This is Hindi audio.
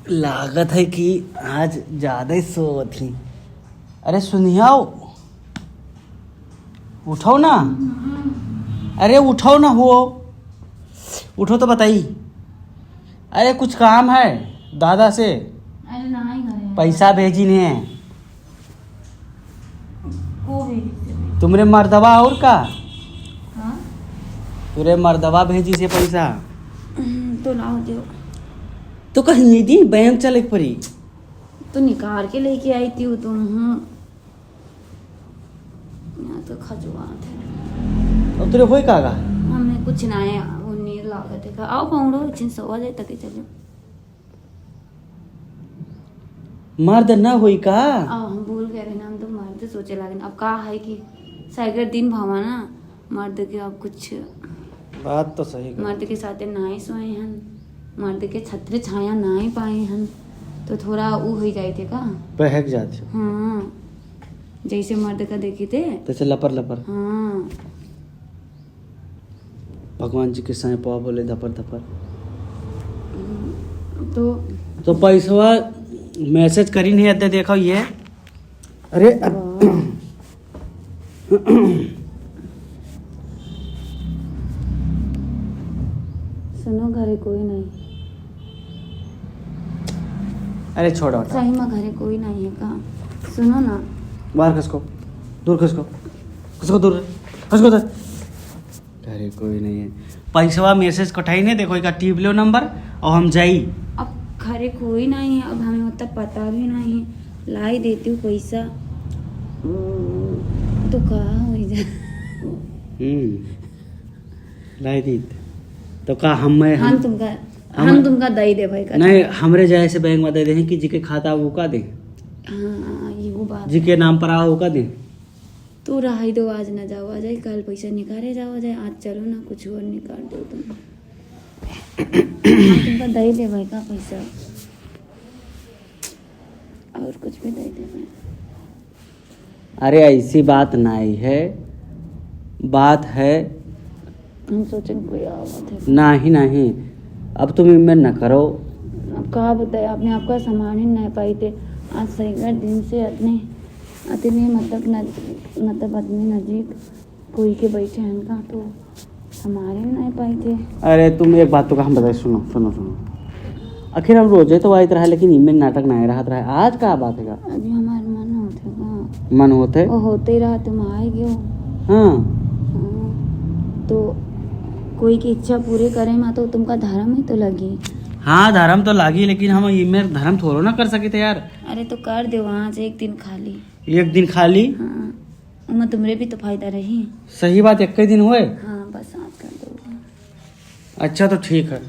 लागत है कि आज ज़्यादा ही सोवत थी। अरे सुनियाओ, उठाओ ना। अरे उठाओ ना, हो उठो तो बताई। अरे कुछ काम है दादा से, अरे नहीं करे पैसा भेजी ने को भेजी तुमरे मर्दवा और का हाँ तुरे मर्दवा भेजी से पैसा तो लाओ दो तो कहीं नहीं दी, बैंक चले पड़ी। तो निकाल के लेके आई थी वो तुम यहाँ तो खजुआ थे अब तुरे होई कागा हमने कुछ ना है वो नीर लागत है आओ पाउंडो चिन सवा जाए तक चलो मर्द ना होई का। आओ हम भूल गए रहे ना हम तो मर्द सोचे लगे अब का है कि साइकिल दिन भावा ना मर्द के अब कुछ बात तो सही कर। मर्द के साथ ना ही सोए हन मर्द के छत्र छाया ना ही पाए हन तो थोड़ा वो हो जाए थे का बहक जाते हो। हाँ जैसे मर्द का देखे थे जैसे लपर लपर। हाँ भगवान जी के साय पवा बोले धपर धपर। तो पैसवा मैसेज करी नहीं आते देखो ये। अरे सुनो घरे कोई नहीं अरे छोड़ो हटा। सही में घरे कोई नहीं है का सुनो ना बाहर खसको, दूर खसको, खसको दूर, खसको दूर। अरे कोई नहीं है। पैसवा मैसेज कटाई नहीं देखो का टीप लो नंबर और हम जाई। अब घरे कोई नहीं है अब हमें उतना पता भी नहीं है लाई देती हूँ पैसा तो कहा हो जाए लाई दी तो का हम तुमका दई दे भाई का नहीं हमरे जाए से बैंक में दे दे कि जी के खाता वो का दे। हाँ ये वो बात जी के नाम पर आओ वो का दे। तू रहा दो आज ना जाओ आ जाए कल पैसा निकाले जाओ जाए आज चलो ना कुछ और निकाल दो तुम तुमका दे दे भाई का पैसा और कुछ भी दे दे भाई। अरे ऐसी बात नहीं है, बात है हम सोचे कोई आवत है नहीं नहीं। अब तुम इनमें न करो। अब कहा बताए आपने आपका सामान ही नहीं पाई थे आज सही दिन से अतने मतलब आदमी नजीक कोई के बैठे हैं का तो हमारे नहीं पाई थे। अरे तुम एक बात तो का हम बताए सुनो सुनो सुनो। आखिर हम रोजे तो आते रहा लेकिन इनमें नाटक नहीं रहा आज का बात है। अभी हमारे मन होते का मन होते वो होते ही रहा तुम आए गए हाँ तो कोई की इच्छा पूरी करे मा तो तुमका धर्म ही तो लगी। हाँ धर्म तो लागी लेकिन हम इनमें धर्म थोड़ा ना कर सके थे यार। अरे तो कर दो आज एक दिन खाली। एक दिन खाली हाँ उमा तुमरे भी तो फायदा रही। सही बात एक दिन हुए। हाँ बस आज कर दो। अच्छा तो ठीक है।